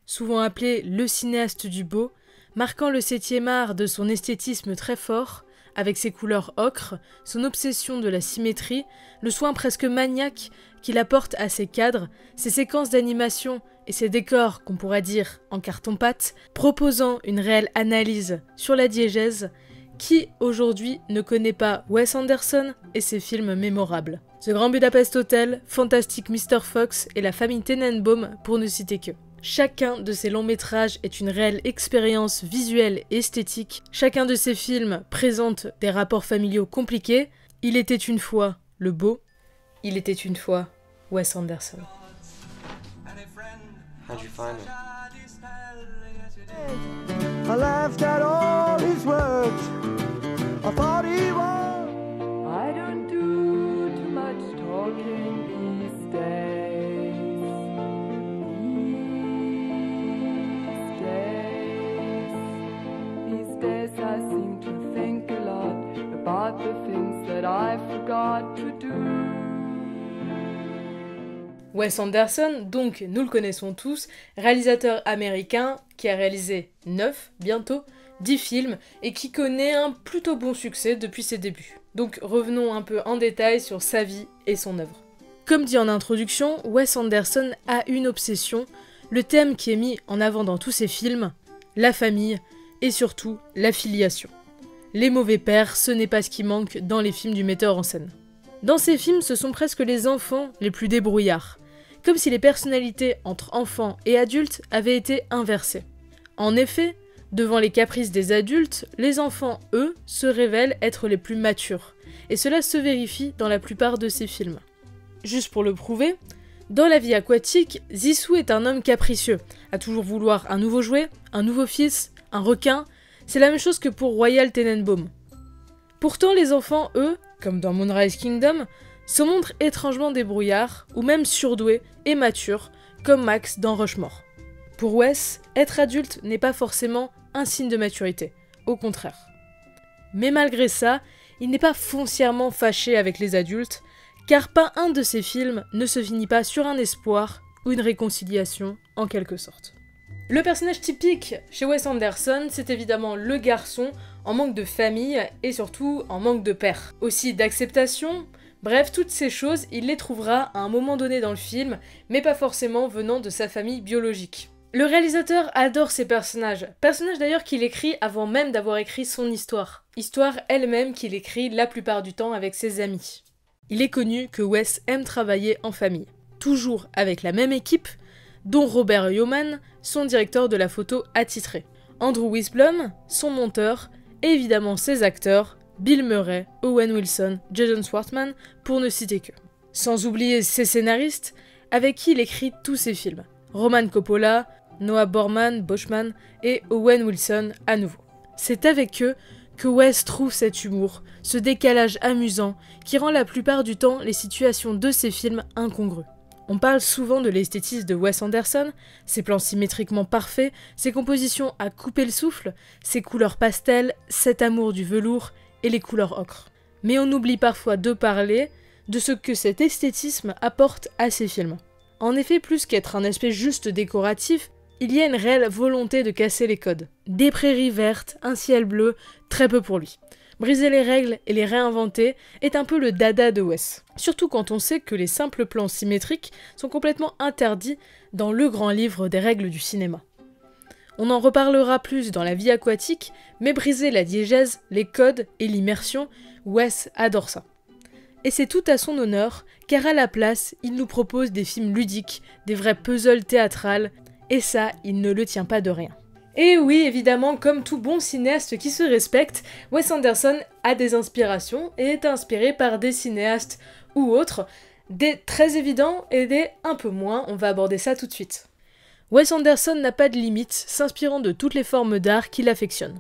souvent appelé le cinéaste du beau, marquant le 7e art de son esthétisme très fort, avec ses couleurs ocre, son obsession de la symétrie, le soin presque maniaque qu'il apporte à ses cadres, ses séquences d'animation et ses décors qu'on pourrait dire en carton-pâte, proposant une réelle analyse sur la diégèse. Qui aujourd'hui ne connaît pas Wes Anderson et ses films mémorables? The Grand Budapest Hotel, Fantastic Mr. Fox et La famille Tenenbaum pour ne citer que. Chacun de ces longs métrages est une réelle expérience visuelle et esthétique. Chacun de ces films présente des rapports familiaux compliqués. Il était une fois le beau, il était une fois Wes Anderson. How'd you find it? I laughed at all his words. I thought he was. I don't do too much talking these days. These days I seem to think a lot about the things that I forgot to do. Wes Anderson, donc nous le connaissons tous, réalisateur américain qui a réalisé 10 films et qui connaît un plutôt bon succès depuis ses débuts. Donc revenons un peu en détail sur sa vie et son œuvre. Comme dit en introduction, Wes Anderson a une obsession, le thème qui est mis en avant dans tous ses films, la famille et surtout la filiation. Les mauvais pères, ce n'est pas ce qui manque dans les films du metteur en scène. Dans ces films, ce sont presque les enfants les plus débrouillards, comme si les personnalités entre enfants et adultes avaient été inversées. En effet, devant les caprices des adultes, les enfants, eux, se révèlent être les plus matures, et cela se vérifie dans la plupart de ces films. Juste pour le prouver, dans La vie aquatique, Zissou est un homme capricieux, à toujours vouloir un nouveau jouet, un nouveau fils, un requin, c'est la même chose que pour Royal Tenenbaum. Pourtant, les enfants, eux, comme dans Moonrise Kingdom, se montrent étrangement débrouillards, ou même surdoués et matures, comme Max dans Rushmore. Pour Wes, être adulte n'est pas forcément un signe de maturité, au contraire. Mais malgré ça, il n'est pas foncièrement fâché avec les adultes, car pas un de ses films ne se finit pas sur un espoir ou une réconciliation en quelque sorte. Le personnage typique chez Wes Anderson, c'est évidemment le garçon en manque de famille et surtout en manque de père. Aussi d'acceptation, bref, toutes ces choses, il les trouvera à un moment donné dans le film, mais pas forcément venant de sa famille biologique. Le réalisateur adore ces personnages d'ailleurs qu'il écrit avant même d'avoir écrit son histoire. Histoire elle-même qu'il écrit la plupart du temps avec ses amis. Il est connu que Wes aime travailler en famille, toujours avec la même équipe, dont Robert Yeoman, son directeur de la photo attitré, Andrew Weisblum, son monteur, et évidemment ses acteurs, Bill Murray, Owen Wilson, Jason Schwartzman, pour ne citer que. Sans oublier ses scénaristes, avec qui il écrit tous ses films, Roman Coppola, Noah Boschman et Owen Wilson à nouveau. C'est avec eux que Wes trouve cet humour, ce décalage amusant, qui rend la plupart du temps les situations de ses films incongrues. On parle souvent de l'esthétisme de Wes Anderson, ses plans symétriquement parfaits, ses compositions à couper le souffle, ses couleurs pastel, cet amour du velours et les couleurs ocre. Mais on oublie parfois de parler de ce que cet esthétisme apporte à ses films. En effet, plus qu'être un aspect juste décoratif, il y a une réelle volonté de casser les codes. Des prairies vertes, un ciel bleu, très peu pour lui. Briser les règles et les réinventer est un peu le dada de Wes. Surtout quand on sait que les simples plans symétriques sont complètement interdits dans le grand livre des règles du cinéma. On en reparlera plus dans La vie aquatique, mais briser la diégèse, les codes et l'immersion, Wes adore ça. Et c'est tout à son honneur, car à la place, il nous propose des films ludiques, des vrais puzzles théâtrales, et ça, il ne le tient pas de rien. Et oui, évidemment, comme tout bon cinéaste qui se respecte, Wes Anderson a des inspirations et est inspiré par des cinéastes ou autres, des très évidents et des un peu moins, on va aborder ça tout de suite. Wes Anderson n'a pas de limite, s'inspirant de toutes les formes d'art qu'il affectionne.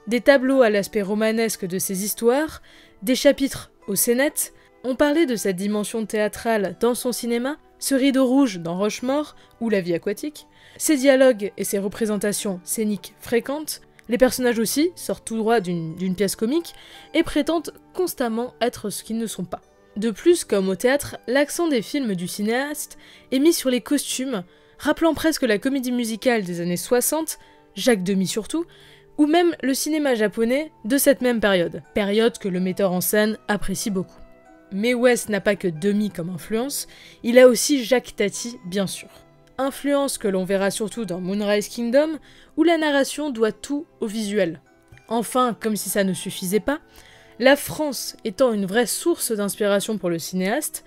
Des tableaux à l'aspect romanesque de ses histoires, des chapitres aux scénettes, on parlait de sa dimension théâtrale dans son cinéma, ce rideau rouge dans Rushmore ou La vie aquatique, ses dialogues et ses représentations scéniques fréquentes, les personnages aussi sortent tout droit d'une pièce comique et prétendent constamment être ce qu'ils ne sont pas. De plus, comme au théâtre, l'accent des films du cinéaste est mis sur les costumes, rappelant presque la comédie musicale des années 60, Jacques Demy surtout, ou même le cinéma japonais de cette même période que le metteur en scène apprécie beaucoup. Mais Wes n'a pas que Demy comme influence, il a aussi Jacques Tati bien sûr. Influence que l'on verra surtout dans Moonrise Kingdom, où la narration doit tout au visuel. Enfin, comme si ça ne suffisait pas, la France étant une vraie source d'inspiration pour le cinéaste,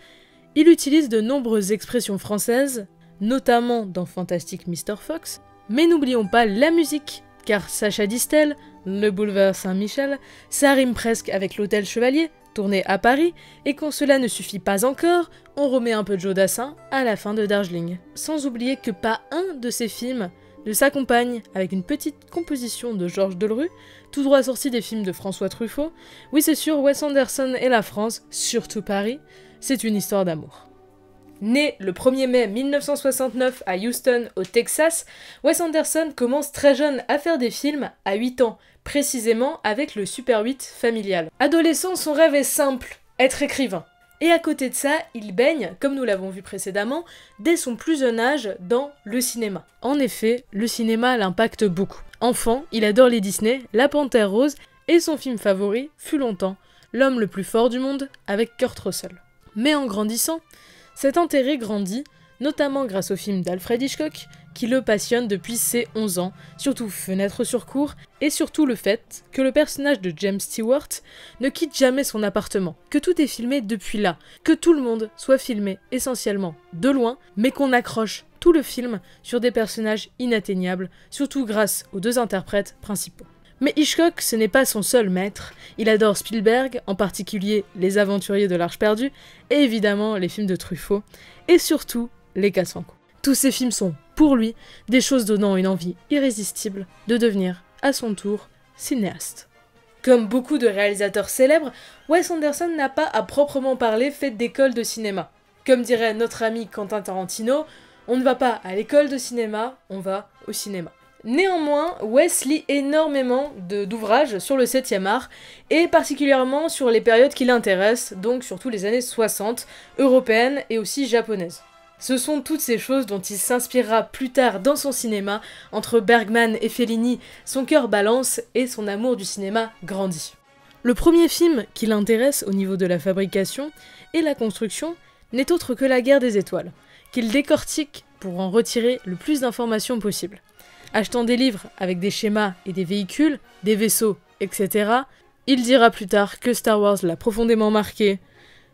il utilise de nombreuses expressions françaises, notamment dans Fantastic Mr. Fox, mais n'oublions pas la musique, car Sacha Distel, Le Boulevard Saint-Michel, ça rime presque avec l'Hôtel Chevalier, tourné à Paris, et quand cela ne suffit pas encore, on remet un peu de Joe Dassin à la fin de Darjeeling. Sans oublier que pas un de ces films ne s'accompagne avec une petite composition de Georges Delerue, tout droit sorti des films de François Truffaut. Oui, c'est sûr, Wes Anderson et la France, surtout Paris, c'est une histoire d'amour. Né le 1er mai 1969 à Houston, au Texas, Wes Anderson commence très jeune à faire des films, à 8 ans, précisément avec le Super 8 familial. Adolescent, son rêve est simple, être écrivain. Et à côté de ça, il baigne, comme nous l'avons vu précédemment, dès son plus jeune âge dans le cinéma. En effet, le cinéma l'impacte beaucoup. Enfant, il adore les Disney, La Panthère Rose, et son film favori fut longtemps L'homme le plus fort du monde avec Kurt Russell. Mais en grandissant, cet intérêt grandit, notamment grâce au film d'Alfred Hitchcock, qui le passionne depuis ses 11 ans, surtout Fenêtre sur cour, et surtout le fait que le personnage de James Stewart ne quitte jamais son appartement, que tout est filmé depuis là, que tout le monde soit filmé essentiellement de loin, mais qu'on accroche tout le film sur des personnages inatteignables, surtout grâce aux deux interprètes principaux. Mais Hitchcock, ce n'est pas son seul maître, il adore Spielberg, en particulier Les Aventuriers de l'Arche perdue, et évidemment les films de Truffaut, et surtout Les Casse-Franco. Tous ces films sont, pour lui, des choses donnant une envie irrésistible de devenir, à son tour, cinéaste. Comme beaucoup de réalisateurs célèbres, Wes Anderson n'a pas à proprement parler fait d'école de cinéma. Comme dirait notre ami Quentin Tarantino, on ne va pas à l'école de cinéma, on va au cinéma. Néanmoins, Wes lit énormément d'ouvrages sur le 7e art, et particulièrement sur les périodes qui l'intéressent, donc surtout les années 60, européennes et aussi japonaises. Ce sont toutes ces choses dont il s'inspirera plus tard dans son cinéma, entre Bergman et Fellini, son cœur balance et son amour du cinéma grandit. Le premier film qui l'intéresse au niveau de la fabrication et la construction n'est autre que La Guerre des Étoiles, qu'il décortique pour en retirer le plus d'informations possible. Achetant des livres avec des schémas et des véhicules, des vaisseaux, etc., il dira plus tard que Star Wars l'a profondément marqué,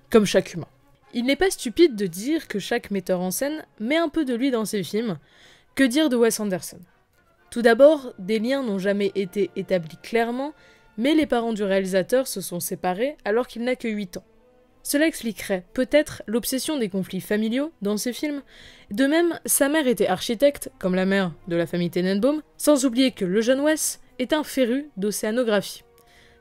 comme chaque humain. Il n'est pas stupide de dire que chaque metteur en scène met un peu de lui dans ses films. Que dire de Wes Anderson? Tout d'abord, des liens n'ont jamais été établis clairement, mais les parents du réalisateur se sont séparés alors qu'il n'a que 8 ans. Cela expliquerait peut-être l'obsession des conflits familiaux dans ses films. De même, sa mère était architecte, comme la mère de la famille Tenenbaum, sans oublier que le jeune Wes est un féru d'océanographie.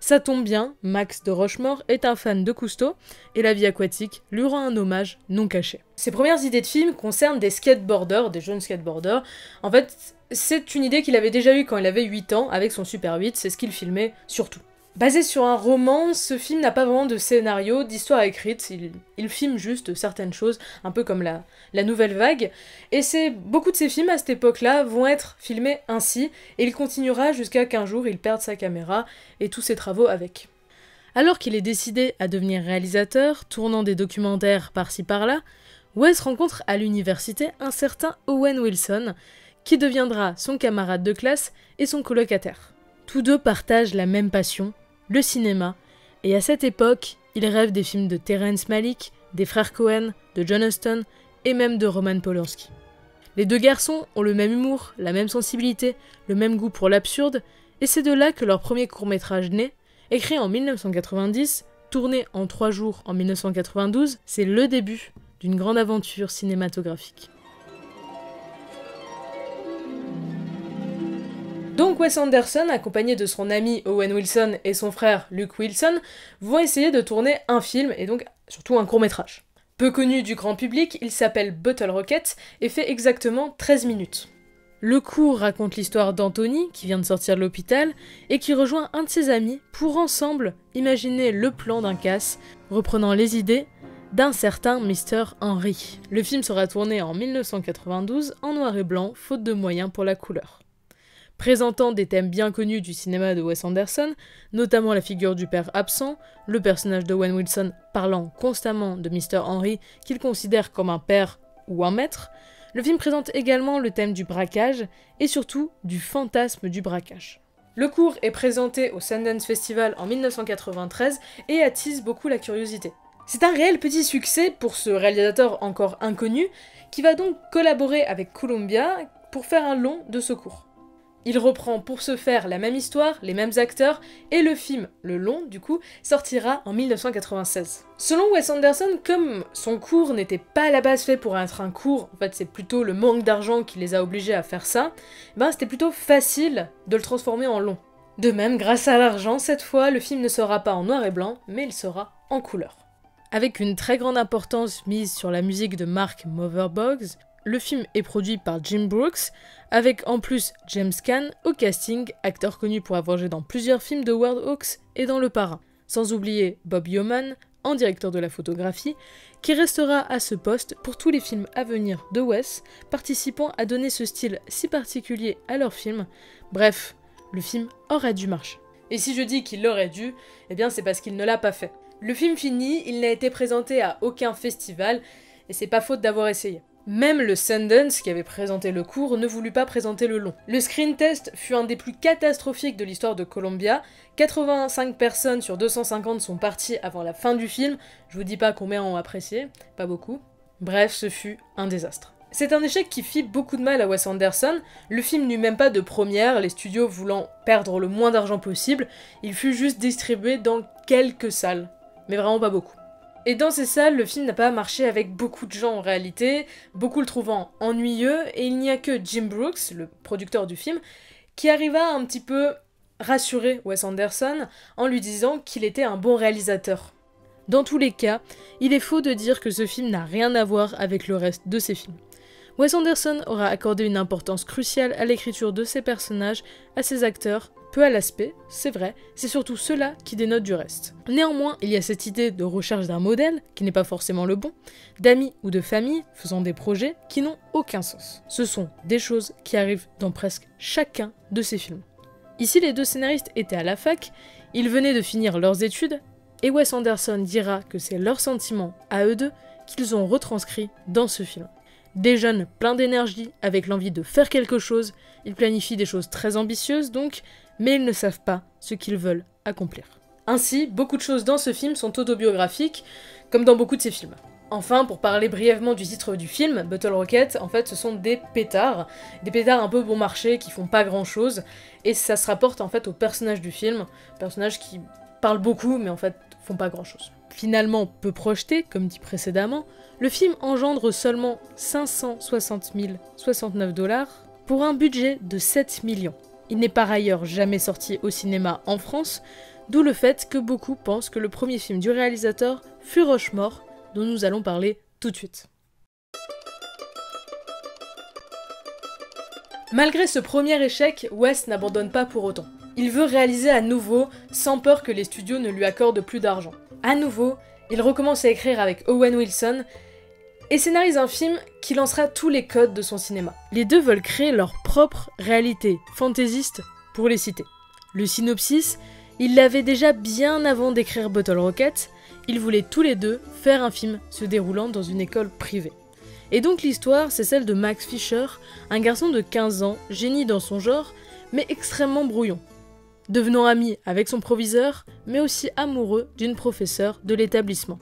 Ça tombe bien, Max de Rochemort est un fan de Cousteau, et la vie aquatique lui rend un hommage non caché. Ses premières idées de films concernent des skateboarders, des jeunes skateboarders. En fait, c'est une idée qu'il avait déjà eue quand il avait 8 ans, avec son Super 8, c'est ce qu'il filmait surtout. Basé sur un roman, ce film n'a pas vraiment de scénario, d'histoire écrite, il filme juste certaines choses, un peu comme la nouvelle vague, et beaucoup de ces films à cette époque-là vont être filmés ainsi, et il continuera jusqu'à qu'un jour il perde sa caméra et tous ses travaux avec. Alors qu'il est décidé à devenir réalisateur, tournant des documentaires par-ci par-là, Wes rencontre à l'université un certain Owen Wilson, qui deviendra son camarade de classe et son colocataire. Tous deux partagent la même passion, le cinéma, et à cette époque, il rêve des films de Terrence Malick, des frères Coen, de John Huston, et même de Roman Polanski. Les deux garçons ont le même humour, la même sensibilité, le même goût pour l'absurde, et c'est de là que leur premier court-métrage naît, écrit en 1990, tourné en 3 jours en 1992, c'est le début d'une grande aventure cinématographique. Donc Wes Anderson, accompagné de son ami Owen Wilson et son frère Luke Wilson, vont essayer de tourner un film, et donc surtout un court-métrage. Peu connu du grand public, il s'appelle Bottle Rocket et fait exactement 13 minutes. Le court raconte l'histoire d'Anthony, qui vient de sortir de l'hôpital, et qui rejoint un de ses amis pour ensemble imaginer le plan d'un casse, reprenant les idées d'un certain Mr. Henry. Le film sera tourné en 1992 en noir et blanc, faute de moyens pour la couleur. Présentant des thèmes bien connus du cinéma de Wes Anderson, notamment la figure du père absent, le personnage d'Owen Wilson parlant constamment de Mr. Henry qu'il considère comme un père ou un maître, le film présente également le thème du braquage et surtout du fantasme du braquage. Le court est présenté au Sundance Festival en 1993 et attise beaucoup la curiosité. C'est un réel petit succès pour ce réalisateur encore inconnu qui va donc collaborer avec Columbia pour faire un long de ce court. Il reprend pour ce faire la même histoire, les mêmes acteurs, et le film, le long du coup, sortira en 1996. Selon Wes Anderson, comme son court n'était pas à la base fait pour être un court, en fait c'est plutôt le manque d'argent qui les a obligés à faire ça, c'était plutôt facile de le transformer en long. De même, grâce à l'argent, cette fois, le film ne sera pas en noir et blanc, mais il sera en couleur. Avec une très grande importance mise sur la musique de Mark Motherboggs, le film est produit par Jim Brooks, avec en plus James Caan au casting, acteur connu pour avoir joué dans plusieurs films de Howard Hawks et dans Le Parrain. Sans oublier Bob Yeoman, en directeur de la photographie, qui restera à ce poste pour tous les films à venir de Wes, participant à donner ce style si particulier à leur film. Bref, le film aurait dû marcher. Et si je dis qu'il l'aurait dû, c'est parce qu'il ne l'a pas fait. Le film fini, il n'a été présenté à aucun festival, et c'est pas faute d'avoir essayé. Même le Sundance, qui avait présenté le court, ne voulut pas présenter le long. Le screen test fut un des plus catastrophiques de l'histoire de Columbia. 85 personnes sur 250 sont parties avant la fin du film. Je vous dis pas combien ont apprécié, pas beaucoup. Bref, ce fut un désastre. C'est un échec qui fit beaucoup de mal à Wes Anderson. Le film n'eut même pas de première, les studios voulant perdre le moins d'argent possible. Il fut juste distribué dans quelques salles, mais vraiment pas beaucoup. Et dans ces salles, le film n'a pas marché avec beaucoup de gens en réalité, beaucoup le trouvant ennuyeux, et il n'y a que Jim Brooks, le producteur du film, qui arriva un petit peu rassurer Wes Anderson en lui disant qu'il était un bon réalisateur. Dans tous les cas, il est faux de dire que ce film n'a rien à voir avec le reste de ses films. Wes Anderson aura accordé une importance cruciale à l'écriture de ses personnages, à ses acteurs, peu à l'aspect, c'est vrai, c'est surtout cela qui dénote du reste. Néanmoins, il y a cette idée de recherche d'un modèle, qui n'est pas forcément le bon, d'amis ou de famille faisant des projets qui n'ont aucun sens. Ce sont des choses qui arrivent dans presque chacun de ces films. Ici, les deux scénaristes étaient à la fac, ils venaient de finir leurs études, et Wes Anderson dira que c'est leurs sentiments, à eux deux, qu'ils ont retranscrits dans ce film. Des jeunes pleins d'énergie, avec l'envie de faire quelque chose, ils planifient des choses très ambitieuses donc, mais ils ne savent pas ce qu'ils veulent accomplir. Ainsi, beaucoup de choses dans ce film sont autobiographiques, comme dans beaucoup de ses films. Enfin, pour parler brièvement du titre du film, Bottle Rocket, en fait, ce sont des pétards un peu bon marché qui font pas grand chose, et ça se rapporte en fait au personnage du film, personnages qui parlent beaucoup mais en fait font pas grand chose. Finalement peu projeté, comme dit précédemment, le film engendre seulement 560 069 $ pour un budget de 7 millions. Il n'est par ailleurs jamais sorti au cinéma en France, d'où le fait que beaucoup pensent que le premier film du réalisateur fut Rushmore, dont nous allons parler tout de suite. Malgré ce premier échec, Wes n'abandonne pas pour autant. Il veut réaliser à nouveau, sans peur que les studios ne lui accordent plus d'argent. À nouveau, il recommence à écrire avec Owen Wilson et scénarise un film qui lancera tous les codes de son cinéma. Les deux veulent créer leur propre réalité fantaisiste, pour les citer. Le synopsis, ils l'avaient déjà bien avant d'écrire Bottle Rocket, ils voulaient tous les deux faire un film se déroulant dans une école privée. Et donc l'histoire, c'est celle de Max Fisher, un garçon de 15 ans, génie dans son genre, mais extrêmement brouillon. Devenant ami avec son proviseur, mais aussi amoureux d'une professeure de l'établissement.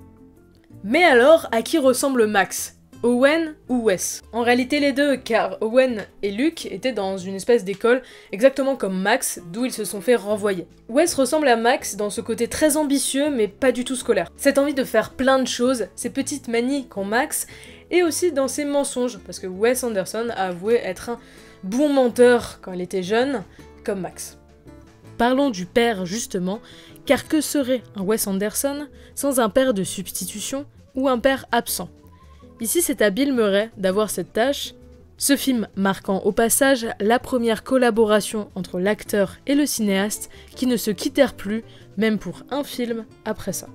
Mais alors, à qui ressemble Max ? Owen ou Wes ? En réalité les deux, car Owen et Luke étaient dans une espèce d'école exactement comme Max, d'où ils se sont fait renvoyer. Wes ressemble à Max dans ce côté très ambitieux mais pas du tout scolaire. Cette envie de faire plein de choses, ces petites manies qu'ont Max, et aussi dans ses mensonges, parce que Wes Anderson a avoué être un bon menteur quand il était jeune, comme Max. Parlons du père justement, car que serait un Wes Anderson sans un père de substitution ou un père absent ? Ici c'est à Bill Murray d'avoir cette tâche, ce film marquant au passage la première collaboration entre l'acteur et le cinéaste qui ne se quittèrent plus, même pour un film après ça.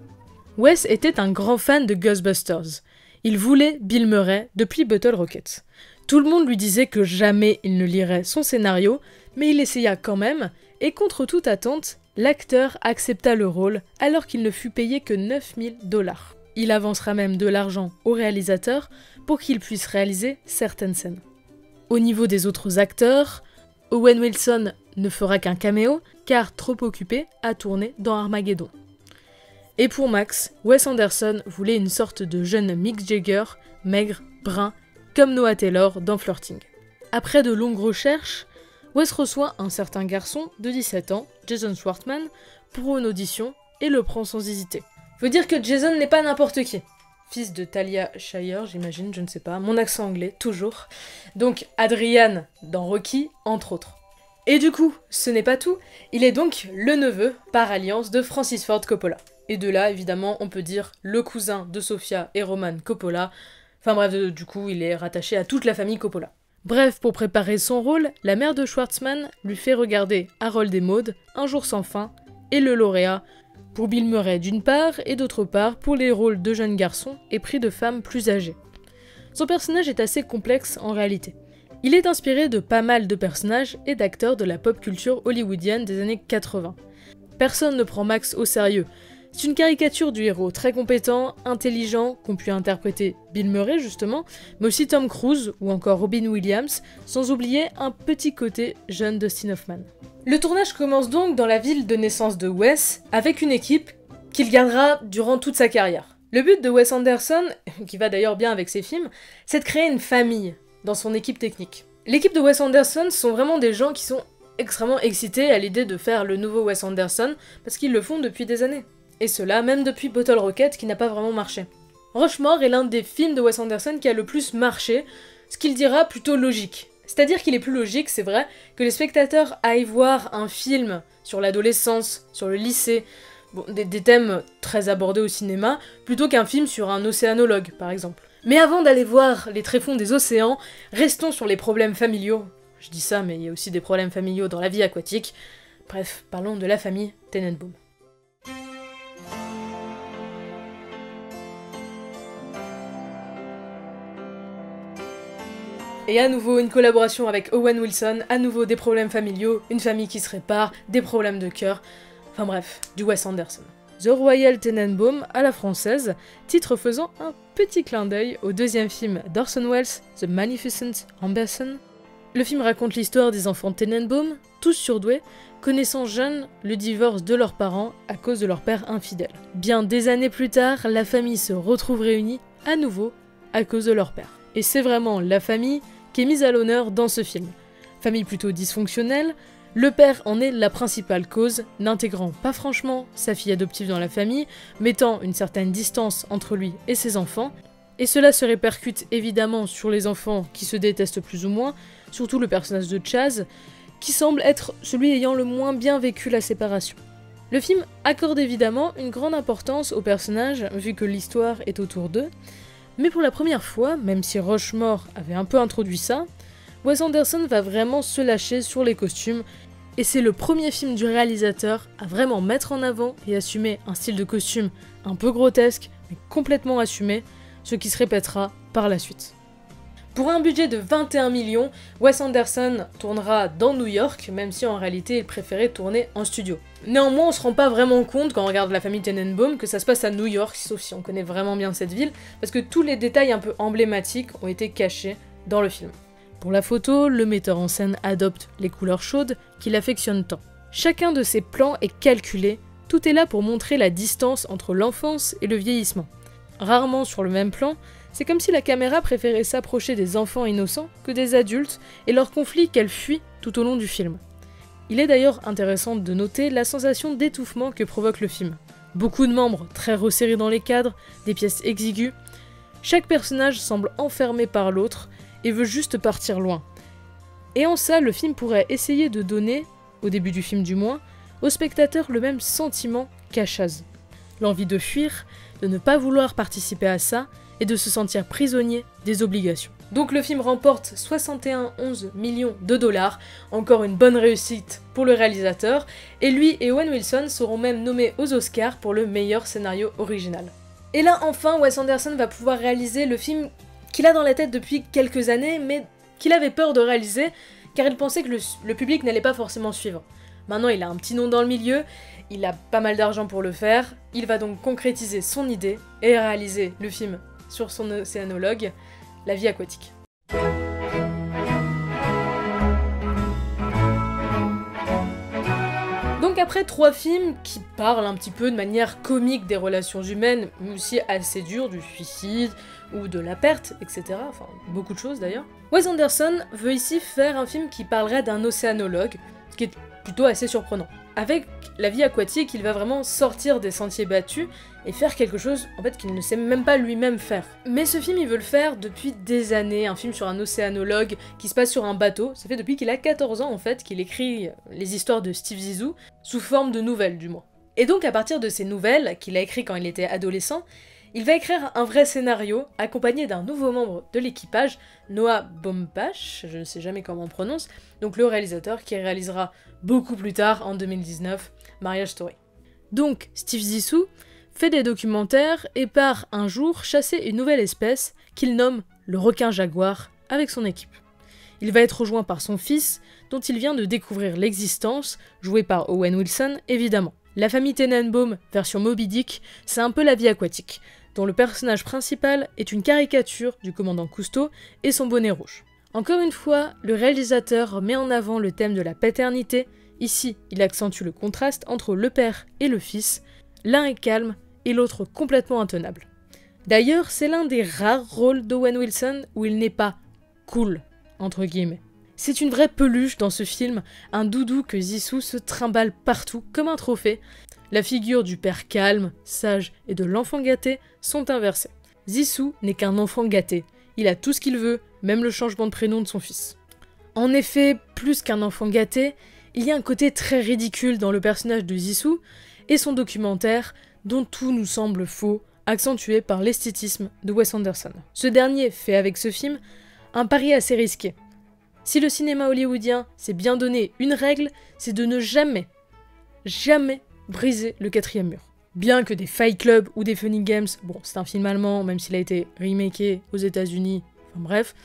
Wes était un grand fan de Ghostbusters. Il voulait Bill Murray depuis Bottle Rocket. Tout le monde lui disait que jamais il ne lirait son scénario, mais il essaya quand même, et contre toute attente, l'acteur accepta le rôle alors qu'il ne fut payé que 9 000 $. Il avancera même de l'argent au réalisateur pour qu'il puisse réaliser certaines scènes. Au niveau des autres acteurs, Owen Wilson ne fera qu'un caméo, car trop occupé à tourner dans Armageddon. Et pour Max, Wes Anderson voulait une sorte de jeune Mick Jagger, maigre, brun, comme Noah Taylor dans Flirting. Après de longues recherches, Wes reçoit un certain garçon de 17 ans, Jason Schwartzman, pour une audition et le prend sans hésiter. Faut dire que Jason n'est pas n'importe qui. Fils de Talia Shire, j'imagine, je ne sais pas, mon accent anglais, toujours. Donc Adrian dans Rocky, entre autres. Et du coup, ce n'est pas tout, il est donc le neveu, par alliance, de Francis Ford Coppola. Et de là, évidemment, on peut dire le cousin de Sofia et Roman Coppola. Enfin bref, du coup, il est rattaché à toute la famille Coppola. Bref, pour préparer son rôle, la mère de Schwartzman lui fait regarder Harold et Maude, Un jour sans fin, et le lauréat, pour Bill Murray d'une part, et d'autre part pour les rôles de jeunes garçons et pris de femmes plus âgées. Son personnage est assez complexe en réalité. Il est inspiré de pas mal de personnages et d'acteurs de la pop culture hollywoodienne des années 80. Personne ne prend Max au sérieux. C'est une caricature du héros très compétent, intelligent, qu'ont pu interpréter Bill Murray justement, mais aussi Tom Cruise ou encore Robin Williams, sans oublier un petit côté jeune Dustin Hoffman. Le tournage commence donc dans la ville de naissance de Wes, avec une équipe qu'il gardera durant toute sa carrière. Le but de Wes Anderson, qui va d'ailleurs bien avec ses films, c'est de créer une famille dans son équipe technique. L'équipe de Wes Anderson sont vraiment des gens qui sont extrêmement excités à l'idée de faire le nouveau Wes Anderson, parce qu'ils le font depuis des années. Et cela même depuis Bottle Rocket qui n'a pas vraiment marché. Rushmore est l'un des films de Wes Anderson qui a le plus marché, ce qu'il dira plutôt logique. C'est-à-dire qu'il est plus logique, c'est vrai, que les spectateurs aillent voir un film sur l'adolescence, sur le lycée, bon, des thèmes très abordés au cinéma, plutôt qu'un film sur un océanologue, par exemple. Mais avant d'aller voir les tréfonds des océans, restons sur les problèmes familiaux. Je dis ça, mais il y a aussi des problèmes familiaux dans la vie aquatique. Bref, parlons de la famille Tenenbaum. Et à nouveau une collaboration avec Owen Wilson, à nouveau des problèmes familiaux, une famille qui se répare, des problèmes de cœur, enfin bref, du Wes Anderson. The Royal Tenenbaum à la française, titre faisant un petit clin d'œil au deuxième film d'Orson Welles, The Magnificent Amberson. Le film raconte l'histoire des enfants Tenenbaum, tous surdoués, connaissant jeunes le divorce de leurs parents à cause de leur père infidèle. Bien des années plus tard, la famille se retrouve réunie à nouveau à cause de leur père. Et c'est vraiment la famille qui est mise à l'honneur dans ce film. Famille plutôt dysfonctionnelle, le père en est la principale cause, n'intégrant pas franchement sa fille adoptive dans la famille, mettant une certaine distance entre lui et ses enfants, et cela se répercute évidemment sur les enfants qui se détestent plus ou moins, surtout le personnage de Chaz, qui semble être celui ayant le moins bien vécu la séparation. Le film accorde évidemment une grande importance aux personnages, vu que l'histoire est autour d'eux, mais pour la première fois, même si Rushmore avait un peu introduit ça, Wes Anderson va vraiment se lâcher sur les costumes, et c'est le premier film du réalisateur à vraiment mettre en avant et assumer un style de costume un peu grotesque, mais complètement assumé, ce qui se répétera par la suite. Pour un budget de 21 millions, Wes Anderson tournera dans New York, même si en réalité il préférait tourner en studio. Néanmoins, on se rend pas vraiment compte quand on regarde la famille Tenenbaum que ça se passe à New York, sauf si on connaît vraiment bien cette ville, parce que tous les détails un peu emblématiques ont été cachés dans le film. Pour la photo, le metteur en scène adopte les couleurs chaudes qu'il affectionne tant. Chacun de ces plans est calculé, tout est là pour montrer la distance entre l'enfance et le vieillissement. Rarement sur le même plan, c'est comme si la caméra préférait s'approcher des enfants innocents que des adultes et leur conflit qu'elle fuit tout au long du film. Il est d'ailleurs intéressant de noter la sensation d'étouffement que provoque le film. Beaucoup de membres très resserrés dans les cadres, des pièces exiguës. Chaque personnage semble enfermé par l'autre et veut juste partir loin. Et en ça, le film pourrait essayer de donner, au début du film du moins, au spectateur le même sentiment qu'à Chaz. L'envie de fuir, de ne pas vouloir participer à ça, et de se sentir prisonnier des obligations. Donc le film remporte 71 millions de dollars, encore une bonne réussite pour le réalisateur, et lui et Owen Wilson seront même nommés aux Oscars pour le meilleur scénario original. Et là enfin, Wes Anderson va pouvoir réaliser le film qu'il a dans la tête depuis quelques années, mais qu'il avait peur de réaliser, car il pensait que le public n'allait pas forcément suivre. Maintenant il a un petit nom dans le milieu, il a pas mal d'argent pour le faire, il va donc concrétiser son idée et réaliser le film sur son océanologue, La vie aquatique. Donc après 3 films qui parlent un petit peu de manière comique des relations humaines, mais aussi assez dures, du suicide ou de la perte, etc. Enfin, beaucoup de choses d'ailleurs. Wes Anderson veut ici faire un film qui parlerait d'un océanologue, ce qui est plutôt assez surprenant. Avec La vie aquatique, il va vraiment sortir des sentiers battus et faire quelque chose en fait qu'il ne sait même pas lui-même faire. Mais ce film, il veut le faire depuis des années, un film sur un océanologue qui se passe sur un bateau. Ça fait depuis qu'il a 14 ans en fait qu'il écrit les histoires de Steve Zissou, sous forme de nouvelles du moins. Et donc à partir de ces nouvelles, qu'il a écrites quand il était adolescent, il va écrire un vrai scénario, accompagné d'un nouveau membre de l'équipage, Noah Baumbach, je ne sais jamais comment on prononce, donc le réalisateur qui réalisera beaucoup plus tard, en 2019, Marriage Story. Donc, Steve Zissou fait des documentaires et part un jour chasser une nouvelle espèce qu'il nomme le requin jaguar avec son équipe. Il va être rejoint par son fils, dont il vient de découvrir l'existence, joué par Owen Wilson évidemment. La famille Tenenbaum, version Moby Dick, c'est un peu La vie aquatique, dont le personnage principal est une caricature du commandant Cousteau et son bonnet rouge. Encore une fois, le réalisateur met en avant le thème de la paternité. Ici, il accentue le contraste entre le père et le fils. L'un est calme et l'autre complètement intenable. D'ailleurs, c'est l'un des rares rôles d'Owen Wilson où il n'est pas « cool », entre guillemets. C'est une vraie peluche dans ce film, un doudou que Zissou se trimballe partout comme un trophée. La figure du père calme, sage et de l'enfant gâté sont inversées. Zissou n'est qu'un enfant gâté. Il a tout ce qu'il veut, même le changement de prénom de son fils. En effet, plus qu'un enfant gâté, il y a un côté très ridicule dans le personnage de Zissou et son documentaire, dont tout nous semble faux, accentué par l'esthétisme de Wes Anderson. Ce dernier fait avec ce film un pari assez risqué. Si le cinéma hollywoodien s'est bien donné une règle, c'est de ne jamais briser le 4e mur. Bien que des Fight Club ou des Funny Games, bon c'est un film allemand même s'il a été remaké aux États-Unis, enfin bref,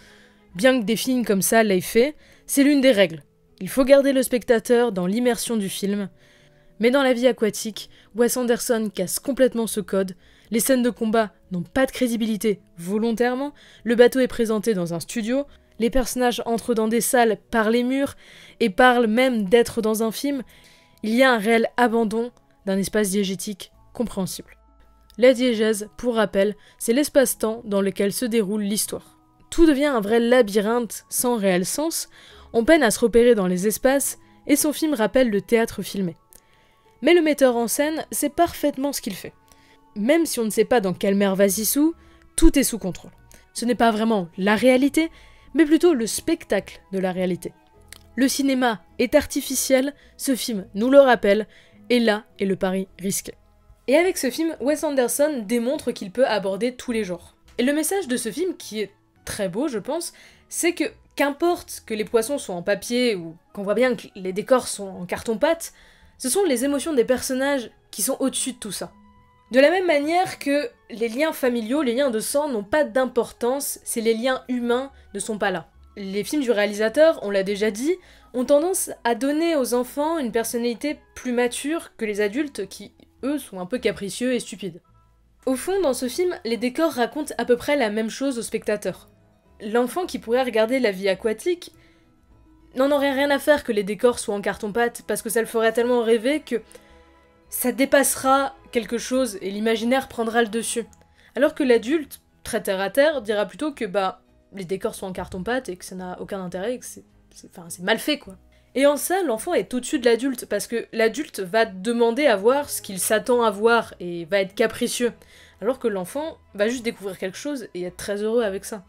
bien que des films comme ça l'aient fait, c'est l'une des règles. Il faut garder le spectateur dans l'immersion du film, mais dans La vie aquatique, Wes Anderson casse complètement ce code, les scènes de combat n'ont pas de crédibilité volontairement, le bateau est présenté dans un studio, les personnages entrent dans des salles par les murs et parlent même d'être dans un film, il y a un réel abandon d'un espace diégétique compréhensible. La diégèse, pour rappel, c'est l'espace-temps dans lequel se déroule l'histoire. Tout devient un vrai labyrinthe sans réel sens, on peine à se repérer dans les espaces, et son film rappelle le théâtre filmé. Mais le metteur en scène sait parfaitement ce qu'il fait. Même si on ne sait pas dans quelle mer va Zissou, tout est sous contrôle. Ce n'est pas vraiment la réalité, mais plutôt le spectacle de la réalité. Le cinéma est artificiel, ce film nous le rappelle, et là est le pari risqué. Et avec ce film, Wes Anderson démontre qu'il peut aborder tous les genres. Et le message de ce film, qui est très beau je pense, c'est que qu'importe que les poissons soient en papier ou qu'on voit bien que les décors sont en carton-pâte, ce sont les émotions des personnages qui sont au-dessus de tout ça. De la même manière que les liens familiaux, les liens de sang n'ont pas d'importance si les liens humains ne sont pas là. Les films du réalisateur, on l'a déjà dit, ont tendance à donner aux enfants une personnalité plus mature que les adultes qui, eux, sont un peu capricieux et stupides. Au fond, dans ce film, les décors racontent à peu près la même chose aux spectateurs. L'enfant qui pourrait regarder La vie aquatique n'en aurait rien à faire que les décors soient en carton-pâte, parce que ça le ferait tellement rêver que ça dépassera quelque chose et l'imaginaire prendra le dessus. Alors que l'adulte, très terre à terre, dira plutôt que les décors sont en carton-pâte et que ça n'a aucun intérêt et que c'est mal fait quoi. Et en ça, l'enfant est au-dessus de l'adulte, parce que l'adulte va demander à voir ce qu'il s'attend à voir et va être capricieux, alors que l'enfant va juste découvrir quelque chose et être très heureux avec ça.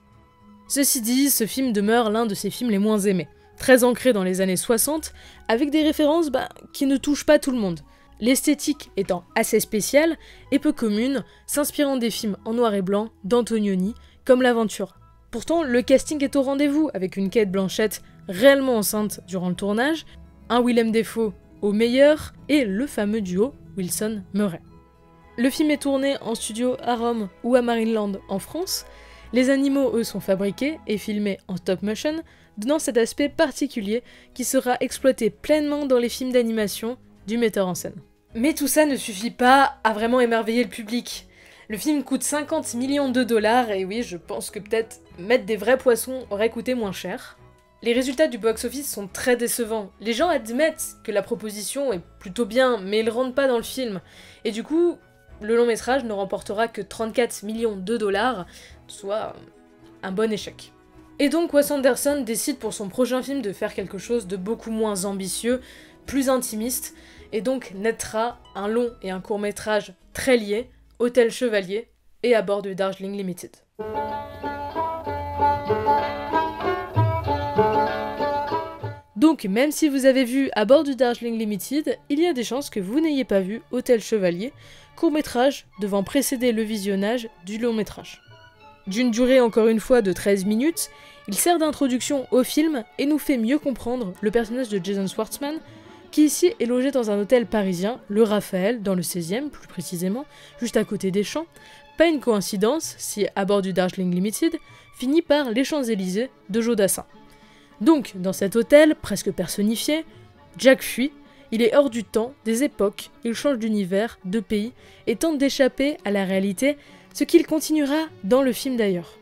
Ceci dit, ce film demeure l'un de ses films les moins aimés, très ancré dans les années 60, avec des références qui ne touchent pas tout le monde. L'esthétique étant assez spéciale et peu commune, s'inspirant des films en noir et blanc d'Antonioni, comme L'Aventure. Pourtant, le casting est au rendez-vous, avec une Cate Blanchett réellement enceinte durant le tournage, un Willem Dafoe au meilleur, et le fameux duo Wilson-Murray. Le film est tourné en studio à Rome ou à Marineland en France. Les animaux, eux, sont fabriqués et filmés en stop motion, donnant cet aspect particulier qui sera exploité pleinement dans les films d'animation du metteur en scène. Mais tout ça ne suffit pas à vraiment émerveiller le public. Le film coûte 50 millions de dollars, et oui, je pense que peut-être mettre des vrais poissons aurait coûté moins cher. Les résultats du box-office sont très décevants. Les gens admettent que la proposition est plutôt bien, mais ils rentrent pas dans le film. Et du coup, le long métrage ne remportera que 34 millions de dollars, soit un bon échec. Et donc Wes Anderson décide pour son prochain film de faire quelque chose de beaucoup moins ambitieux, plus intimiste, et donc naîtra un long et un court métrage très liés, Hôtel Chevalier et À bord du Darjeeling Limited. Donc même si vous avez vu À bord du Darjeeling Limited, il y a des chances que vous n'ayez pas vu Hôtel Chevalier, court-métrage devant précéder le visionnage du long-métrage. D'une durée encore une fois de 13 minutes, il sert d'introduction au film et nous fait mieux comprendre le personnage de Jason Schwartzman, qui ici est logé dans un hôtel parisien, le Raphaël, dans le 16e plus précisément, juste à côté des Champs. Pas une coïncidence si À bord du Darjeeling Limited finit par Les Champs-Élysées de Joe Dassin. Donc, dans cet hôtel, presque personnifié, Jack fuit, il est hors du temps, des époques, il change d'univers, de pays, et tente d'échapper à la réalité, ce qu'il continuera dans le film d'ailleurs.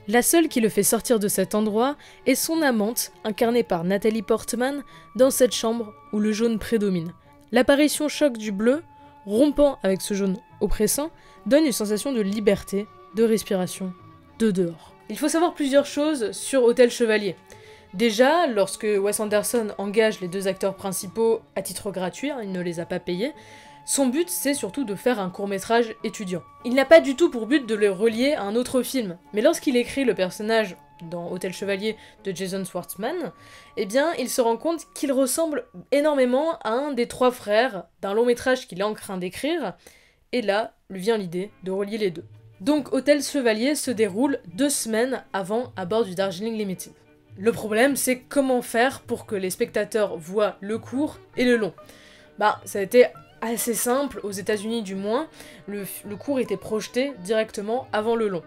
La seule qui le fait sortir de cet endroit est son amante, incarnée par Nathalie Portman, dans cette chambre où le jaune prédomine. L'apparition choc du bleu, rompant avec ce jaune oppressant, donne une sensation de liberté, de respiration, de dehors. Il faut savoir plusieurs choses sur Hôtel Chevalier. Déjà, lorsque Wes Anderson engage les deux acteurs principaux à titre gratuit, il ne les a pas payés, son but c'est surtout de faire un court-métrage étudiant. Il n'a pas du tout pour but de le relier à un autre film, mais lorsqu'il écrit le personnage dans Hôtel Chevalier de Jason Schwartzman, eh bien il se rend compte qu'il ressemble énormément à un des trois frères d'un long-métrage qu'il est en train d'écrire, et là lui vient l'idée de relier les deux. Donc Hôtel Chevalier se déroule 2 semaines avant À bord du Darjeeling Limited. Le problème, c'est comment faire pour que les spectateurs voient le court et le long. Ça a été assez simple, aux États-Unis du moins, le court était projeté directement avant le long.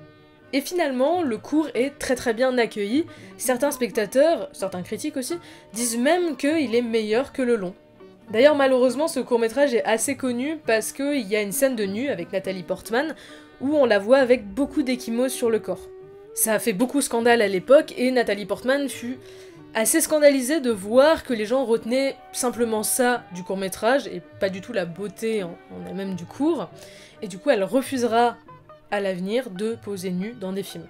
Et finalement, le court est très très bien accueilli, certains spectateurs, certains critiques aussi, disent même qu'il est meilleur que le long. D'ailleurs, malheureusement, ce court-métrage est assez connu parce qu'il y a une scène de nu avec Nathalie Portman, où on la voit avec beaucoup d'échymoses sur le corps. Ça a fait beaucoup scandale à l'époque, et Nathalie Portman fut assez scandalisée de voir que les gens retenaient simplement ça du court-métrage, et pas du tout la beauté en elle-même du court, et du coup elle refusera à l'avenir de poser nue dans des films.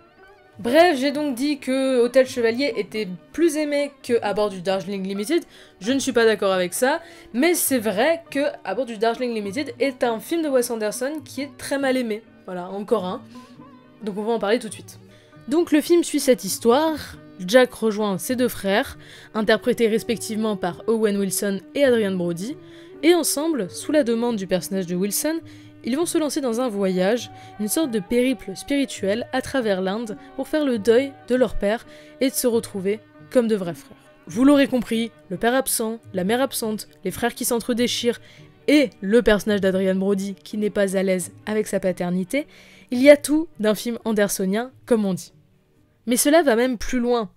Bref, j'ai donc dit que Hôtel Chevalier était plus aimé que À bord du Darjeeling Limited, je ne suis pas d'accord avec ça, mais c'est vrai que À bord du Darjeeling Limited est un film de Wes Anderson qui est très mal aimé, voilà, encore un, donc on va en parler tout de suite. Donc le film suit cette histoire, Jack rejoint ses deux frères, interprétés respectivement par Owen Wilson et Adrian Brody, et ensemble, sous la demande du personnage de Wilson, ils vont se lancer dans un voyage, une sorte de périple spirituel à travers l'Inde pour faire le deuil de leur père et de se retrouver comme de vrais frères. Vous l'aurez compris, le père absent, la mère absente, les frères qui s'entre-déchirent et le personnage d'Adrian Brody qui n'est pas à l'aise avec sa paternité, il y a tout d'un film andersonien, comme on dit. Mais cela va même plus loin,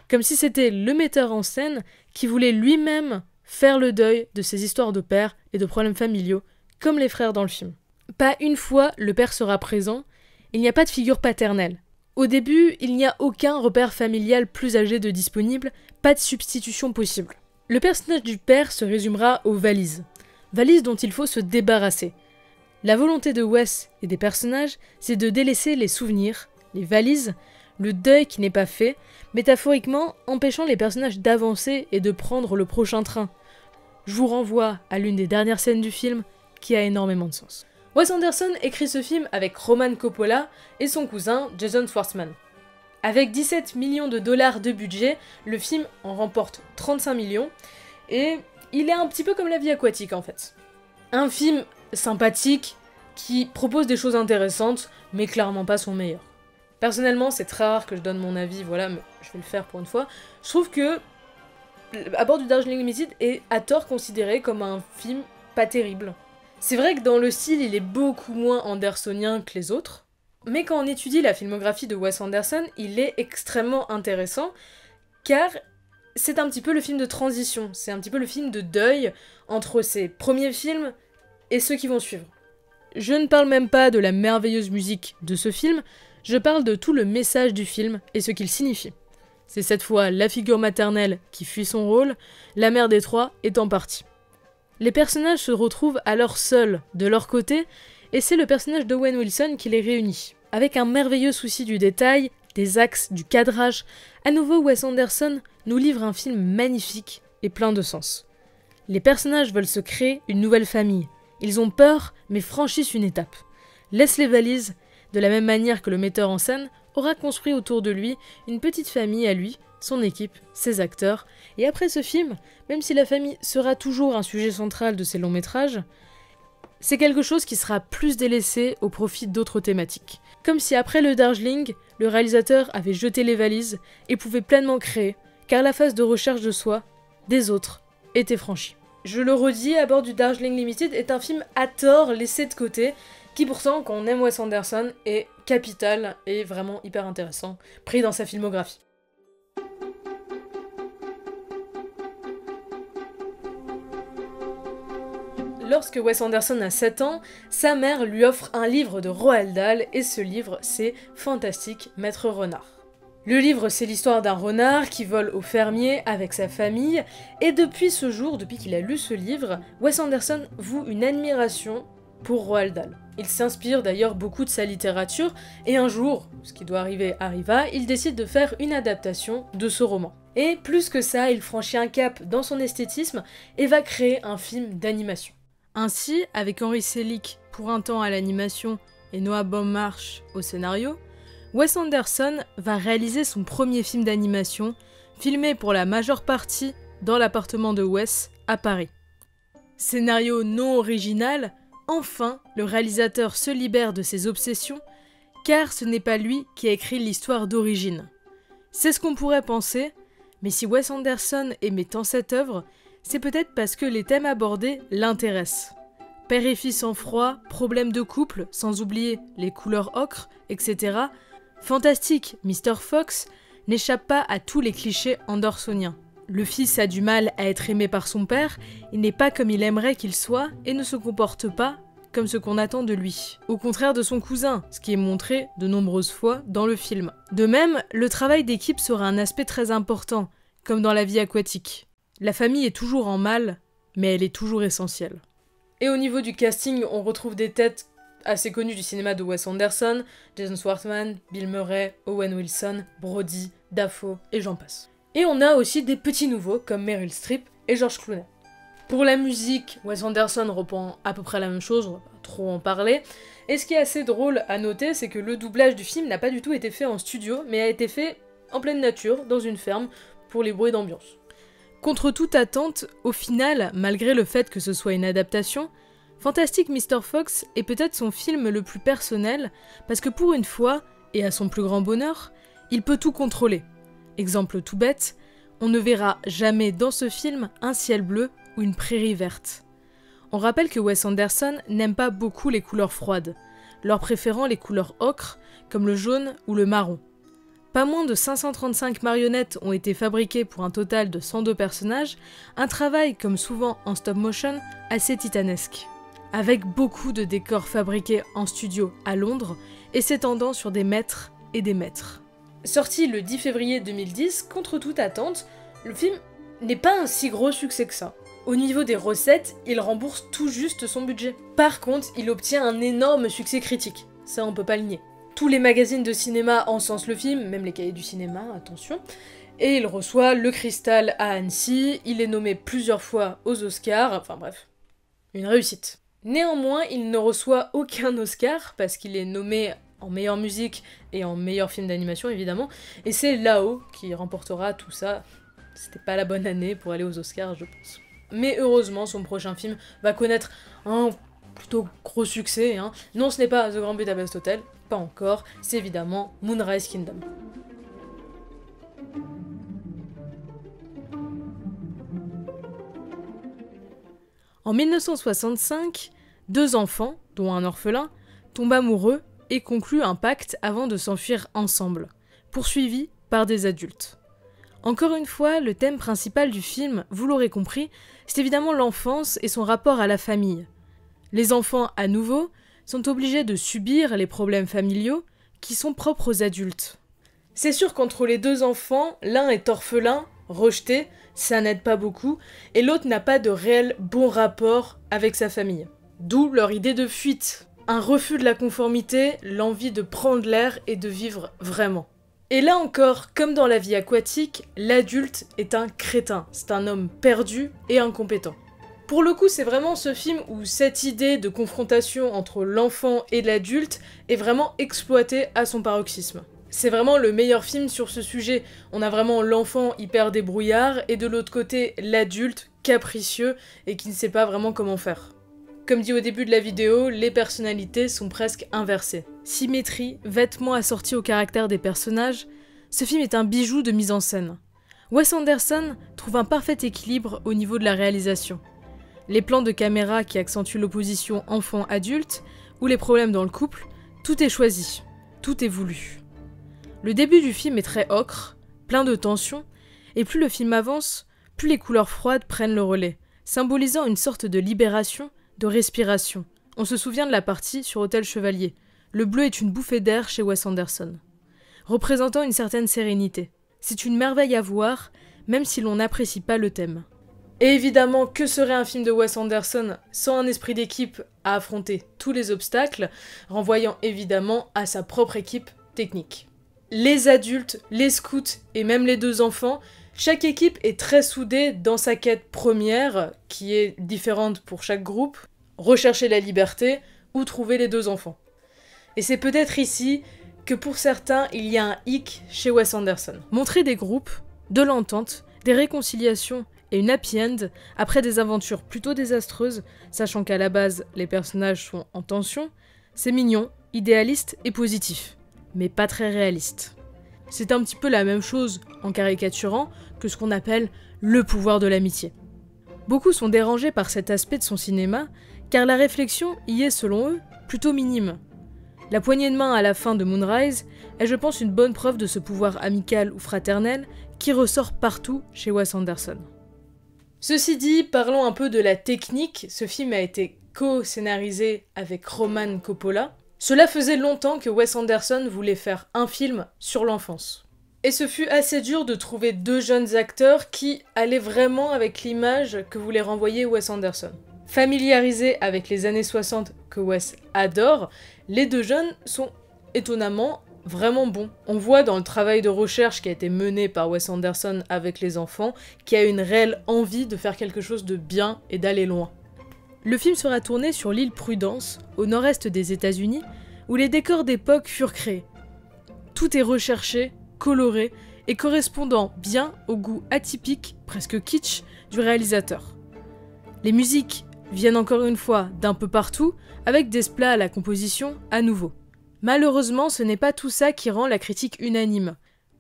comme si c'était le metteur en scène qui voulait lui-même faire le deuil de ses histoires de père et de problèmes familiaux, comme les frères dans le film. Pas une fois le père sera présent, il n'y a pas de figure paternelle. Au début, il n'y a aucun repère familial plus âgé de disponible, pas de substitution possible. Le personnage du père se résumera aux valises. Valises dont il faut se débarrasser. La volonté de Wes et des personnages, c'est de délaisser les souvenirs, les valises, le deuil qui n'est pas fait, métaphoriquement empêchant les personnages d'avancer et de prendre le prochain train. Je vous renvoie à l'une des dernières scènes du film qui a énormément de sens. Wes Anderson écrit ce film avec Roman Coppola et son cousin Jason Schwartzman. Avec 17 millions de dollars de budget, le film en remporte 35 millions, et il est un petit peu comme La vie aquatique en fait. Un film sympathique qui propose des choses intéressantes, mais clairement pas son meilleur. Personnellement, c'est très rare que je donne mon avis, voilà, mais je vais le faire pour une fois. Je trouve que À bord du Darjeeling Limited est à tort considéré comme un film pas terrible. C'est vrai que dans le style, il est beaucoup moins andersonien que les autres, mais quand on étudie la filmographie de Wes Anderson, il est extrêmement intéressant, car c'est un petit peu le film de transition, c'est un petit peu le film de deuil entre ses premiers films et ceux qui vont suivre. Je ne parle même pas de la merveilleuse musique de ce film, je parle de tout le message du film et ce qu'il signifie. C'est cette fois la figure maternelle qui fuit son rôle, la mère des trois étant partie. Les personnages se retrouvent alors seuls, de leur côté, et c'est le personnage d'Owen Wilson qui les réunit. Avec un merveilleux souci du détail, des axes, du cadrage, à nouveau Wes Anderson nous livre un film magnifique et plein de sens. Les personnages veulent se créer une nouvelle famille. Ils ont peur, mais franchissent une étape. Laissent les valises, de la même manière que le metteur en scène aura construit autour de lui une petite famille à lui, son équipe, ses acteurs, et après ce film, même si la famille sera toujours un sujet central de ses longs métrages, c'est quelque chose qui sera plus délaissé au profit d'autres thématiques. Comme si après le Darjeeling, le réalisateur avait jeté les valises et pouvait pleinement créer, car la phase de recherche de soi, des autres, était franchie. Je le redis, À bord du Darjeeling Limited est un film à tort laissé de côté, qui pourtant, quand on aime Wes Anderson, est capital et vraiment hyper intéressant, pris dans sa filmographie. Lorsque Wes Anderson a 7 ans, sa mère lui offre un livre de Roald Dahl, et ce livre, c'est Fantastique Maître Renard. Le livre, c'est l'histoire d'un renard qui vole au fermier avec sa famille, et depuis ce jour, depuis qu'il a lu ce livre, Wes Anderson voue une admiration pour Roald Dahl. Il s'inspire d'ailleurs beaucoup de sa littérature, et un jour, ce qui doit arriver arriva, il décide de faire une adaptation de ce roman. Et plus que ça, il franchit un cap dans son esthétisme et va créer un film d'animation. Ainsi, avec Henry Selick pour un temps à l'animation et Noah Baumbach au scénario, Wes Anderson va réaliser son premier film d'animation, filmé pour la majeure partie dans l'appartement de Wes à Paris. Scénario non original, enfin le réalisateur se libère de ses obsessions, car ce n'est pas lui qui a écrit l'histoire d'origine. C'est ce qu'on pourrait penser, mais si Wes Anderson aimait tant cette œuvre, c'est peut-être parce que les thèmes abordés l'intéressent. Père et fils en froid, problèmes de couple, sans oublier les couleurs ocre, etc. Fantastique, Mr. Fox n'échappe pas à tous les clichés andersoniens. Le fils a du mal à être aimé par son père, il n'est pas comme il aimerait qu'il soit et ne se comporte pas comme ce qu'on attend de lui. Au contraire de son cousin, ce qui est montré de nombreuses fois dans le film. De même, le travail d'équipe sera un aspect très important, comme dans la vie aquatique. La famille est toujours en mal, mais elle est toujours essentielle. Et au niveau du casting, on retrouve des têtes assez connues du cinéma de Wes Anderson, Jason Schwartzman, Bill Murray, Owen Wilson, Brody, Dafoe, et j'en passe. Et on a aussi des petits nouveaux comme Meryl Streep et George Clooney. Pour la musique, Wes Anderson reprend à peu près la même chose, on va pas trop en parler. Et ce qui est assez drôle à noter, c'est que le doublage du film n'a pas du tout été fait en studio, mais a été fait en pleine nature, dans une ferme, pour les bruits d'ambiance. Contre toute attente, au final, malgré le fait que ce soit une adaptation, Fantastic Mr. Fox est peut-être son film le plus personnel, parce que pour une fois, et à son plus grand bonheur, il peut tout contrôler. Exemple tout bête, on ne verra jamais dans ce film un ciel bleu ou une prairie verte. On rappelle que Wes Anderson n'aime pas beaucoup les couleurs froides, leur préférant les couleurs ocre, comme le jaune ou le marron. Pas moins de 535 marionnettes ont été fabriquées pour un total de 102 personnages, un travail, comme souvent en stop motion, assez titanesque. Avec beaucoup de décors fabriqués en studio à Londres et s'étendant sur des mètres et des mètres. Sorti le 10 février 2010, contre toute attente, le film n'est pas un si gros succès que ça. Au niveau des recettes, il rembourse tout juste son budget. Par contre, il obtient un énorme succès critique, ça on peut pas le nier. Tous les magazines de cinéma encensent le film, même les cahiers du cinéma, attention, et il reçoit le Cristal à Annecy, il est nommé plusieurs fois aux Oscars, enfin bref, une réussite. Néanmoins, il ne reçoit aucun Oscar, parce qu'il est nommé en meilleure musique et en meilleur film d'animation évidemment, et c'est Là-haut qui remportera tout ça. C'était pas la bonne année pour aller aux Oscars, je pense. Mais heureusement, son prochain film va connaître un plutôt gros succès. Non, ce n'est pas The Grand Budapest Hotel, pas encore, c'est évidemment Moonrise Kingdom. En 1965, 2 enfants, dont un orphelin, tombent amoureux et concluent un pacte avant de s'enfuir ensemble, poursuivis par des adultes. Encore une fois, le thème principal du film, vous l'aurez compris, c'est évidemment l'enfance et son rapport à la famille. Les enfants, à nouveau, sont obligés de subir les problèmes familiaux qui sont propres aux adultes. C'est sûr qu'entre les 2 enfants, l'un est orphelin, rejeté, ça n'aide pas beaucoup, et l'autre n'a pas de réel bon rapport avec sa famille. D'où leur idée de fuite. Un refus de la conformité, l'envie de prendre l'air et de vivre vraiment. Et là encore, comme dans la vie aquatique, l'adulte est un crétin, c'est un homme perdu et incompétent. Pour le coup, c'est vraiment ce film où cette idée de confrontation entre l'enfant et l'adulte est vraiment exploitée à son paroxysme. C'est vraiment le meilleur film sur ce sujet. On a vraiment l'enfant hyper débrouillard et de l'autre côté l'adulte capricieux et qui ne sait pas vraiment comment faire. Comme dit au début de la vidéo, les personnalités sont presque inversées. Symétrie, vêtements assortis au caractère des personnages, ce film est un bijou de mise en scène. Wes Anderson trouve un parfait équilibre au niveau de la réalisation. Les plans de caméra qui accentuent l'opposition enfant-adulte ou les problèmes dans le couple, tout est choisi, tout est voulu. Le début du film est très ocre, plein de tension, et plus le film avance, plus les couleurs froides prennent le relais, symbolisant une sorte de libération, de respiration. On se souvient de la partie sur Hôtel Chevalier. Le bleu est une bouffée d'air chez Wes Anderson, représentant une certaine sérénité. C'est une merveille à voir, même si l'on n'apprécie pas le thème. Et évidemment, que serait un film de Wes Anderson sans un esprit d'équipe à affronter tous les obstacles, renvoyant évidemment à sa propre équipe technique. Les adultes, les scouts et même les 2 enfants, chaque équipe est très soudée dans sa quête première, qui est différente pour chaque groupe, rechercher la liberté ou trouver les 2 enfants. Et c'est peut-être ici que pour certains, il y a un hic chez Wes Anderson. Montrer des groupes, de l'entente, des réconciliations et une happy end après des aventures plutôt désastreuses, sachant qu'à la base, les personnages sont en tension, c'est mignon, idéaliste et positif, mais pas très réaliste. C'est un petit peu la même chose, en caricaturant, que ce qu'on appelle le pouvoir de l'amitié. Beaucoup sont dérangés par cet aspect de son cinéma, car la réflexion y est, selon eux, plutôt minime. La poignée de main à la fin de Moonrise est, je pense, une bonne preuve de ce pouvoir amical ou fraternel qui ressort partout chez Wes Anderson. Ceci dit, parlons un peu de la technique. Ce film a été co-scénarisé avec Roman Coppola. Cela faisait longtemps que Wes Anderson voulait faire un film sur l'enfance. Et ce fut assez dur de trouver 2 jeunes acteurs qui allaient vraiment avec l'image que voulait renvoyer Wes Anderson. Familiarisés avec les années 60 que Wes adore, les 2 jeunes sont étonnamment vraiment bons. On voit dans le travail de recherche qui a été mené par Wes Anderson avec les enfants qu'il y a une réelle envie de faire quelque chose de bien et d'aller loin. Le film sera tourné sur l'île Prudence, au nord-est des États-Unis, où les décors d'époque furent créés. Tout est recherché, coloré et correspondant bien au goût atypique, presque kitsch, du réalisateur. Les musiques viennent encore une fois d'un peu partout, avec des splats à la composition à nouveau. Malheureusement, ce n'est pas tout ça qui rend la critique unanime.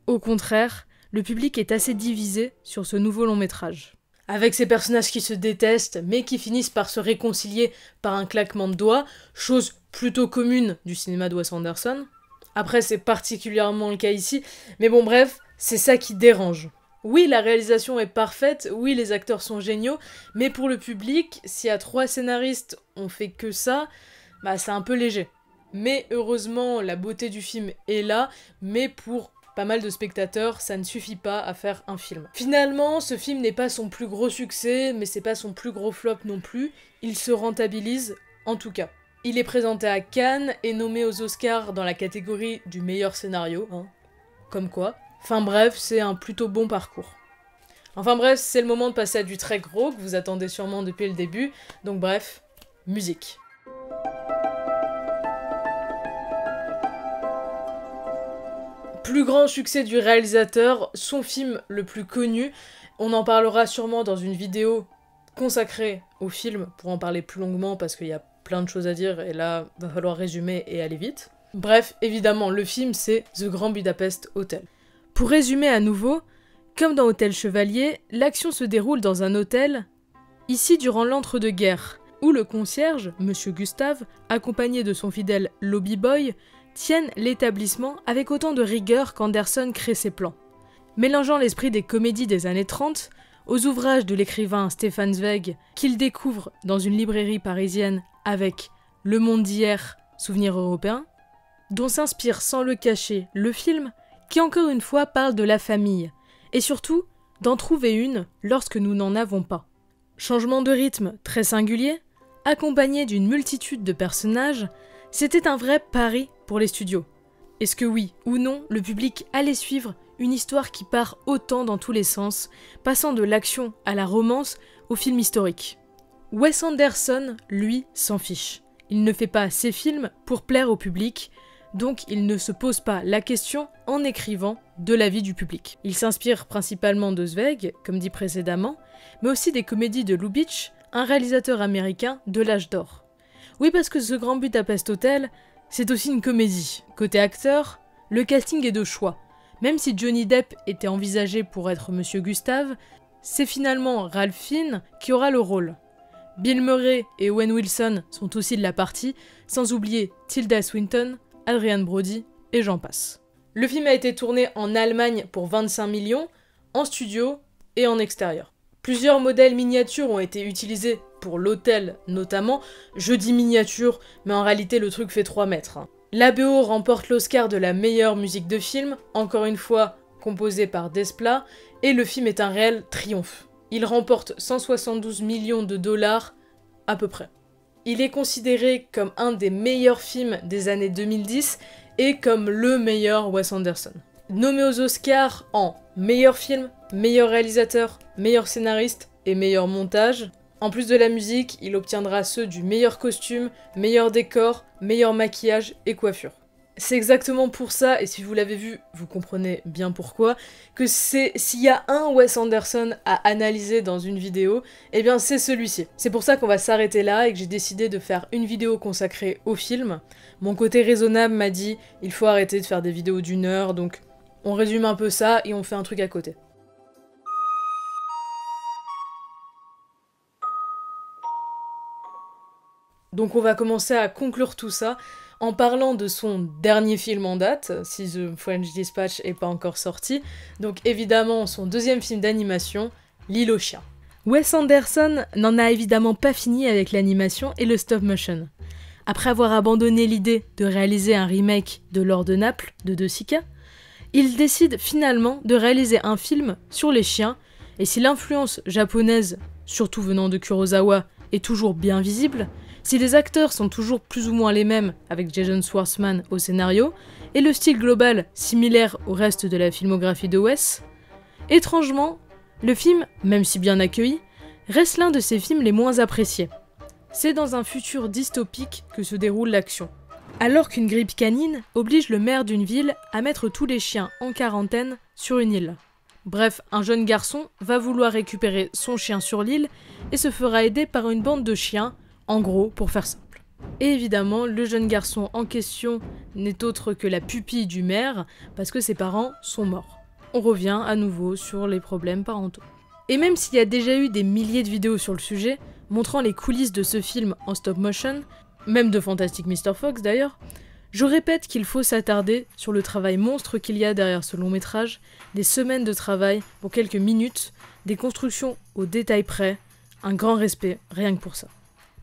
Au contraire, le public est assez divisé sur ce nouveau long métrage. Avec ces personnages qui se détestent, mais qui finissent par se réconcilier par un claquement de doigts, chose plutôt commune du cinéma de Wes Anderson. Après, c'est particulièrement le cas ici, mais bon bref, c'est ça qui dérange. Oui, la réalisation est parfaite, oui, les acteurs sont géniaux, mais pour le public, s'il y a 3 scénaristes ont fait que ça, bah c'est un peu léger. Mais heureusement, la beauté du film est là, mais pour pas mal de spectateurs, ça ne suffit pas à faire un film. Finalement, ce film n'est pas son plus gros succès, mais c'est pas son plus gros flop non plus, il se rentabilise en tout cas. Il est présenté à Cannes et nommé aux Oscars dans la catégorie du meilleur scénario, comme quoi. Enfin bref, c'est un plutôt bon parcours. Enfin bref, c'est le moment de passer à du très gros, que vous attendez sûrement depuis le début, donc bref, musique. Plus grand succès du réalisateur, son film le plus connu, on en parlera sûrement dans une vidéo consacrée au film, pour en parler plus longuement parce qu'il y a plein de choses à dire et là, va falloir résumer et aller vite. Bref, évidemment, le film c'est The Grand Budapest Hotel. Pour résumer à nouveau, comme dans Hôtel Chevalier, l'action se déroule dans un hôtel, ici durant l'entre-deux-guerres, où le concierge, Monsieur Gustave, accompagné de son fidèle lobby boy, tiennent l'établissement avec autant de rigueur qu'Anderson crée ses plans. Mélangeant l'esprit des comédies des années 30 aux ouvrages de l'écrivain Stefan Zweig qu'il découvre dans une librairie parisienne avec Le Monde d'hier, Souvenirs européens, dont s'inspire sans le cacher le film qui encore une fois parle de la famille, et surtout d'en trouver une lorsque nous n'en avons pas. Changement de rythme très singulier, accompagné d'une multitude de personnages, c'était un vrai pari pour les studios. Est-ce que oui ou non, le public allait suivre une histoire qui part autant dans tous les sens, passant de l'action à la romance au film historique? Wes Anderson, lui, s'en fiche. Il ne fait pas ses films pour plaire au public, donc il ne se pose pas la question en écrivant de l'avis du public. Il s'inspire principalement de Zweig, comme dit précédemment, mais aussi des comédies de Lubitsch, un réalisateur américain de l'âge d'or. Oui, parce que ce Grand Budapest Hotel, c'est aussi une comédie. Côté acteur, le casting est de choix. Même si Johnny Depp était envisagé pour être Monsieur Gustave, c'est finalement Ralph Fiennes qui aura le rôle. Bill Murray et Owen Wilson sont aussi de la partie, sans oublier Tilda Swinton, Adrian Brody et j'en passe. Le film a été tourné en Allemagne pour 25 millions, en studio et en extérieur. Plusieurs modèles miniatures ont été utilisés pour l'hôtel notamment. Je dis miniature, mais en réalité le truc fait 3 mètres. L'ABO remporte l'Oscar de la meilleure musique de film, encore une fois composée par Desplat, et le film est un réel triomphe. Il remporte 172 millions de dollars à peu près. Il est considéré comme un des meilleurs films des années 2010 et comme le meilleur Wes Anderson. Nommé aux Oscars en meilleur film, meilleur réalisateur, meilleur scénariste et meilleur montage. En plus de la musique, il obtiendra ceux du meilleur costume, meilleur décor, meilleur maquillage et coiffure. C'est exactement pour ça, et si vous l'avez vu, vous comprenez bien pourquoi, que s'il y a un Wes Anderson à analyser dans une vidéo, eh bien c'est celui-ci. C'est pour ça qu'on va s'arrêter là et que j'ai décidé de faire une vidéo consacrée au film. Mon côté raisonnable m'a dit, il faut arrêter de faire des vidéos d'1 heure, donc on résume un peu ça et on fait un truc à côté. Donc on va commencer à conclure tout ça en parlant de son dernier film en date, si The French Dispatch n'est pas encore sorti, donc évidemment son deuxième film d'animation, L'île aux chiens. Wes Anderson n'en a évidemment pas fini avec l'animation et le stop motion. Après avoir abandonné l'idée de réaliser un remake de L'Or de Naples de De Sica, il décide finalement de réaliser un film sur les chiens, et si l'influence japonaise, surtout venant de Kurosawa, est toujours bien visible, si les acteurs sont toujours plus ou moins les mêmes avec Jason Schwartzman au scénario, et le style global similaire au reste de la filmographie de Wes, étrangement, le film, même si bien accueilli, reste l'un de ses films les moins appréciés. C'est dans un futur dystopique que se déroule l'action. Alors qu'une grippe canine oblige le maire d'une ville à mettre tous les chiens en quarantaine sur une île. Bref, un jeune garçon va vouloir récupérer son chien sur l'île et se fera aider par une bande de chiens, en gros, pour faire simple. Et évidemment, le jeune garçon en question n'est autre que la pupille du maire, parce que ses parents sont morts. On revient à nouveau sur les problèmes parentaux. Et même s'il y a déjà eu des milliers de vidéos sur le sujet, montrant les coulisses de ce film en stop motion, même de Fantastic Mr. Fox d'ailleurs, je répète qu'il faut s'attarder sur le travail monstre qu'il y a derrière ce long métrage, des semaines de travail pour quelques minutes, des constructions au détail près, un grand respect rien que pour ça.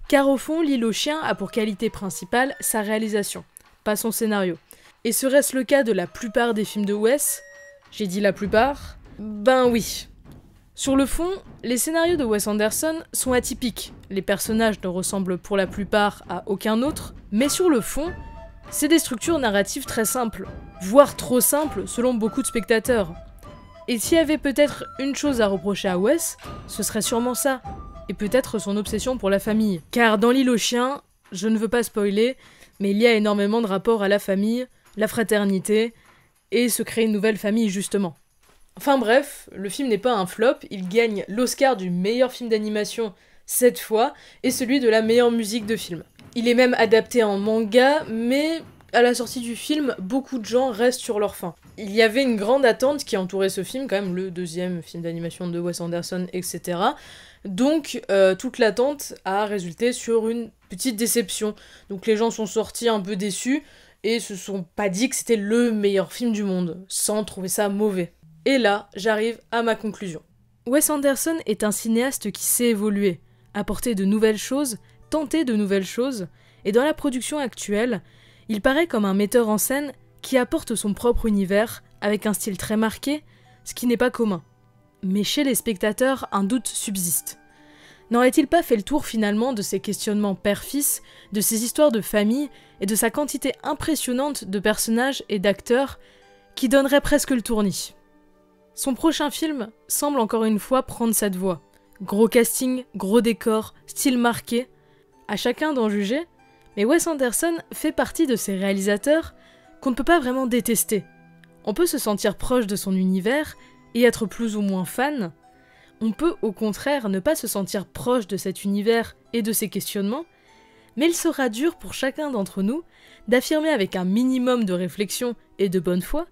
Car au fond, L'île aux chiens a pour qualité principale sa réalisation, pas son scénario. Et serait-ce le cas de la plupart des films de Wes ? J'ai dit la plupart ? Ben oui. Sur le fond, les scénarios de Wes Anderson sont atypiques. Les personnages ne ressemblent pour la plupart à aucun autre, mais sur le fond, c'est des structures narratives très simples, voire trop simples selon beaucoup de spectateurs. Et s'il y avait peut-être une chose à reprocher à Wes, ce serait sûrement ça. Et peut-être son obsession pour la famille. Car dans L'île aux chiens, je ne veux pas spoiler, mais il y a énormément de rapports à la famille, la fraternité, et se créer une nouvelle famille justement. Enfin bref, le film n'est pas un flop, il gagne l'Oscar du meilleur film d'animation cette fois, et celui de la meilleure musique de film. Il est même adapté en manga, mais À la sortie du film, beaucoup de gens restent sur leur faim. Il y avait une grande attente qui entourait ce film, quand même le deuxième film d'animation de Wes Anderson, etc. Donc toute l'attente a résulté sur une petite déception. Donc les gens sont sortis un peu déçus et se sont pas dit que c'était le meilleur film du monde, sans trouver ça mauvais. Et là, j'arrive à ma conclusion. Wes Anderson est un cinéaste qui sait évoluer, apporter de nouvelles choses, tenter de nouvelles choses, et dans la production actuelle, il paraît comme un metteur en scène qui apporte son propre univers avec un style très marqué, ce qui n'est pas commun. Mais chez les spectateurs, un doute subsiste. N'aurait-il pas fait le tour finalement de ses questionnements père-fils, de ses histoires de famille et de sa quantité impressionnante de personnages et d'acteurs qui donnerait presque le tournis? Son prochain film semble encore une fois prendre cette voie. Gros casting, gros décor, style marqué, à chacun d'en juger, mais Wes Anderson fait partie de ces réalisateurs qu'on ne peut pas vraiment détester. On peut se sentir proche de son univers et être plus ou moins fan. On peut au contraire ne pas se sentir proche de cet univers et de ses questionnements, mais il sera dur pour chacun d'entre nous d'affirmer avec un minimum de réflexion et de bonne foi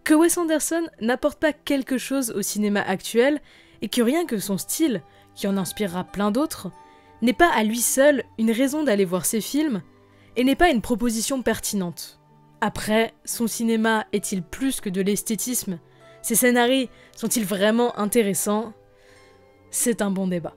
que Wes Anderson n'apporte pas quelque chose au cinéma actuel et que rien que son style, qui en inspirera plein d'autres, n'est pas à lui seul une raison d'aller voir ses films et n'est pas une proposition pertinente. Après, son cinéma est-il plus que de l'esthétisme? Ses scénarios sont-ils vraiment intéressants? C'est un bon débat.